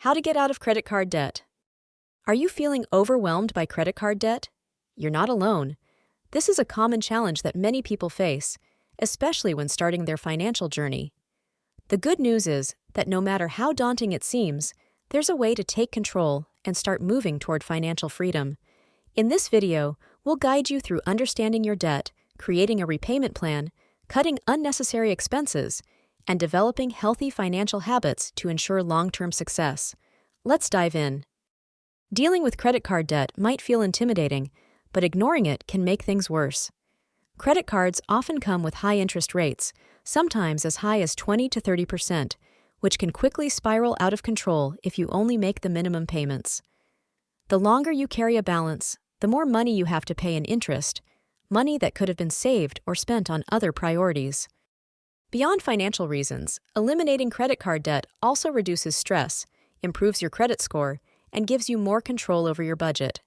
How to get out of credit card debt. Are you feeling overwhelmed by credit card debt? You're not alone. This is a common challenge that many people face, especially when starting their financial journey. The good news is that no matter how daunting it seems, there's a way to take control and start moving toward financial freedom. In this video, we'll guide you through understanding your debt, creating a repayment plan, cutting unnecessary expenses, and developing healthy financial habits to ensure long-term success. Let's dive in. Dealing with credit card debt might feel intimidating, but ignoring it can make things worse. Credit cards often come with high interest rates, sometimes as high as 20 to 30%, which can quickly spiral out of control if you only make the minimum payments. The longer you carry a balance, the more money you have to pay in interest, money that could have been saved or spent on other priorities. Beyond financial reasons, eliminating credit card debt also reduces stress, improves your credit score, and gives you more control over your budget.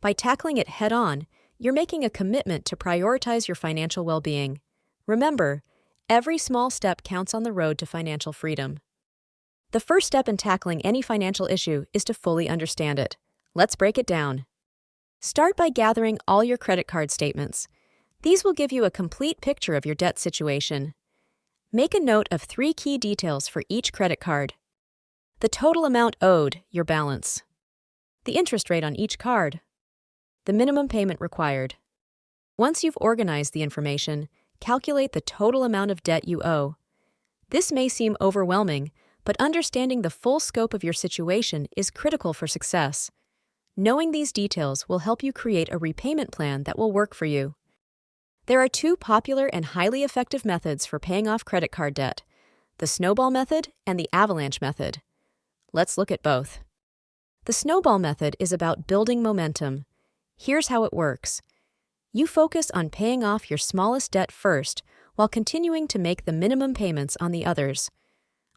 By tackling it head-on, you're making a commitment to prioritize your financial well-being. Remember, every small step counts on the road to financial freedom. The first step in tackling any financial issue is to fully understand it. Let's break it down. Start by gathering all your credit card statements. These will give you a complete picture of your debt situation. Make a note of 3 key details for each credit card. The total amount owed, your balance. The interest rate on each card. The minimum payment required. Once you've organized the information, calculate the total amount of debt you owe. This may seem overwhelming, but understanding the full scope of your situation is critical for success. Knowing these details will help you create a repayment plan that will work for you. There are 2 popular and highly effective methods for paying off credit card debt: the snowball method and the avalanche method. Let's look at both. The snowball method is about building momentum. Here's how it works. You focus on paying off your smallest debt first while continuing to make the minimum payments on the others.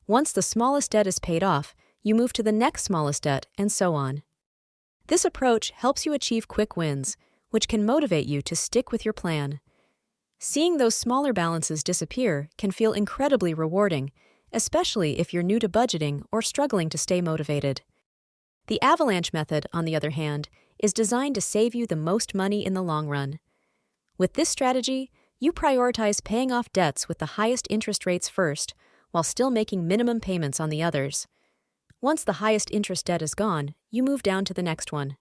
Once the smallest debt is paid off, you move to the next smallest debt, and so on. This approach helps you achieve quick wins, which can motivate you to stick with your plan. Seeing those smaller balances disappear can feel incredibly rewarding, especially if you're new to budgeting or struggling to stay motivated. The avalanche method, on the other hand, is designed to save you the most money in the long run. With this strategy, you prioritize paying off debts with the highest interest rates first, while still making minimum payments on the others. Once the highest interest debt is gone, you move down to the next one.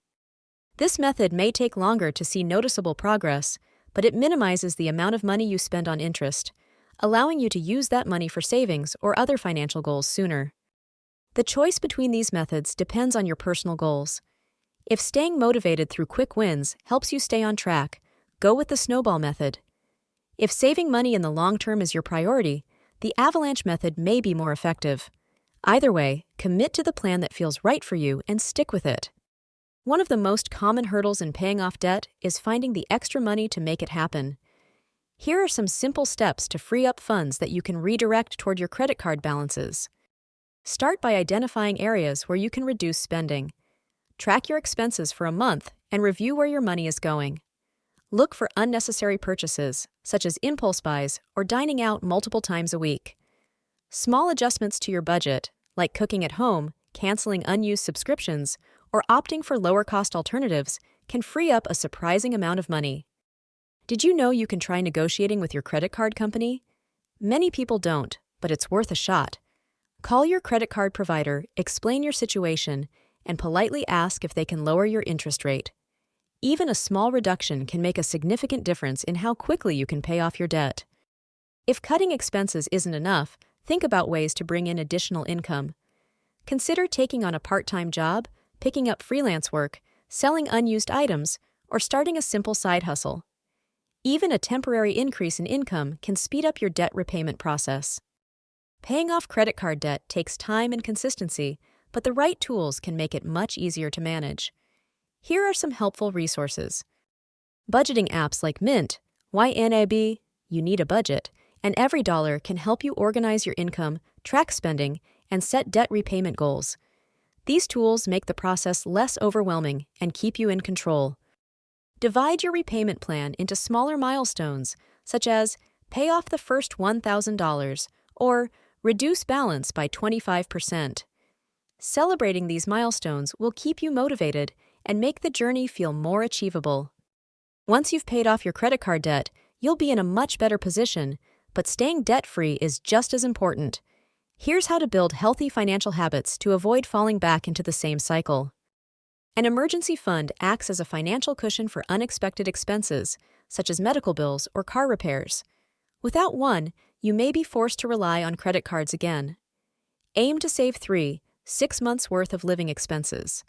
This method may take longer to see noticeable progress, but it minimizes the amount of money you spend on interest, allowing you to use that money for savings or other financial goals sooner. The choice between these methods depends on your personal goals. If staying motivated through quick wins helps you stay on track, go with the snowball method. If saving money in the long term is your priority, the avalanche method may be more effective. Either way, commit to the plan that feels right for you and stick with it. One of the most common hurdles in paying off debt is finding the extra money to make it happen. Here are some simple steps to free up funds that you can redirect toward your credit card balances. Start by identifying areas where you can reduce spending. Track your expenses for a month and review where your money is going. Look for unnecessary purchases, such as impulse buys or dining out multiple times a week. Small adjustments to your budget, like cooking at home, canceling unused subscriptions, or opting for lower-cost alternatives, can free up a surprising amount of money. Did you know you can try negotiating with your credit card company? Many people don't, but it's worth a shot. Call your credit card provider, explain your situation, and politely ask if they can lower your interest rate. Even a small reduction can make a significant difference in how quickly you can pay off your debt. If cutting expenses isn't enough, think about ways to bring in additional income. Consider taking on a part-time job, picking up freelance work, selling unused items, or starting a simple side hustle. Even a temporary increase in income can speed up your debt repayment process. Paying off credit card debt takes time and consistency, but the right tools can make it much easier to manage. Here are some helpful resources. Budgeting apps like Mint, YNAB, You Need a Budget, and EveryDollar can help you organize your income, track spending, and set debt repayment goals. These tools make the process less overwhelming and keep you in control. Divide your repayment plan into smaller milestones, such as pay off the first $1,000 or reduce balance by 25%. Celebrating these milestones will keep you motivated and make the journey feel more achievable. Once you've paid off your credit card debt, you'll be in a much better position, but staying debt-free is just as important. Here's how to build healthy financial habits to avoid falling back into the same cycle. An emergency fund acts as a financial cushion for unexpected expenses, such as medical bills or car repairs. Without one, you may be forced to rely on credit cards again. Aim to save 6 months' worth of living expenses.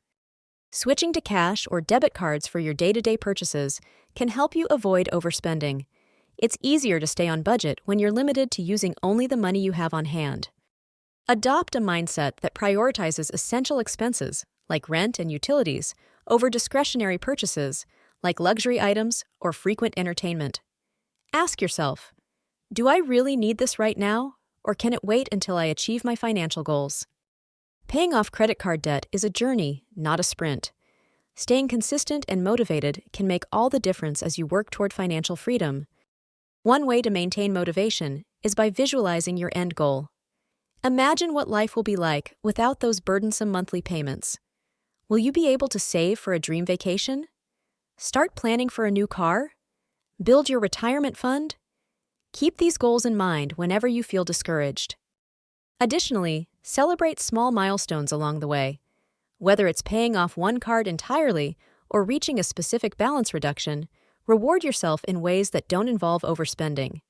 Switching to cash or debit cards for your day-to-day purchases can help you avoid overspending. It's easier to stay on budget when you're limited to using only the money you have on hand. Adopt a mindset that prioritizes essential expenses, like rent and utilities, over discretionary purchases, like luxury items or frequent entertainment. Ask yourself, do I really need this right now, or can it wait until I achieve my financial goals? Paying off credit card debt is a journey, not a sprint. Staying consistent and motivated can make all the difference as you work toward financial freedom. One way to maintain motivation is by visualizing your end goal. Imagine what life will be like without those burdensome monthly payments. Will you be able to save for a dream vacation? Start planning for a new car? Build your retirement fund? Keep these goals in mind whenever you feel discouraged. Additionally, celebrate small milestones along the way. Whether it's paying off one card entirely or reaching a specific balance reduction, reward yourself in ways that don't involve overspending.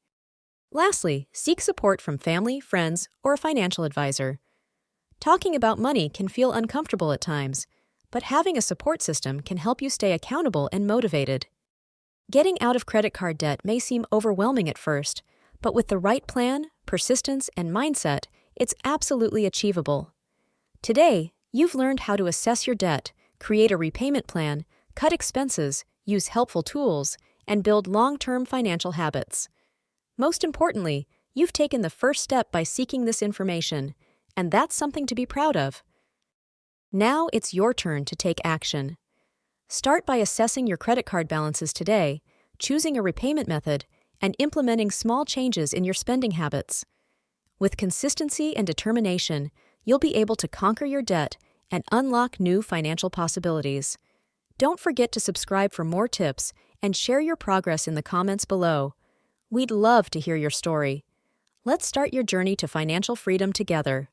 Lastly, seek support from family, friends, or a financial advisor. Talking about money can feel uncomfortable at times, but having a support system can help you stay accountable and motivated. Getting out of credit card debt may seem overwhelming at first, but with the right plan, persistence, and mindset, it's absolutely achievable. Today, you've learned how to assess your debt, create a repayment plan, cut expenses, use helpful tools, and build long-term financial habits. Most importantly, you've taken the first step by seeking this information, and that's something to be proud of. Now it's your turn to take action. Start by assessing your credit card balances today, choosing a repayment method, and implementing small changes in your spending habits. With consistency and determination, you'll be able to conquer your debt and unlock new financial possibilities. Don't forget to subscribe for more tips and share your progress in the comments below. We'd love to hear your story. Let's start your journey to financial freedom together.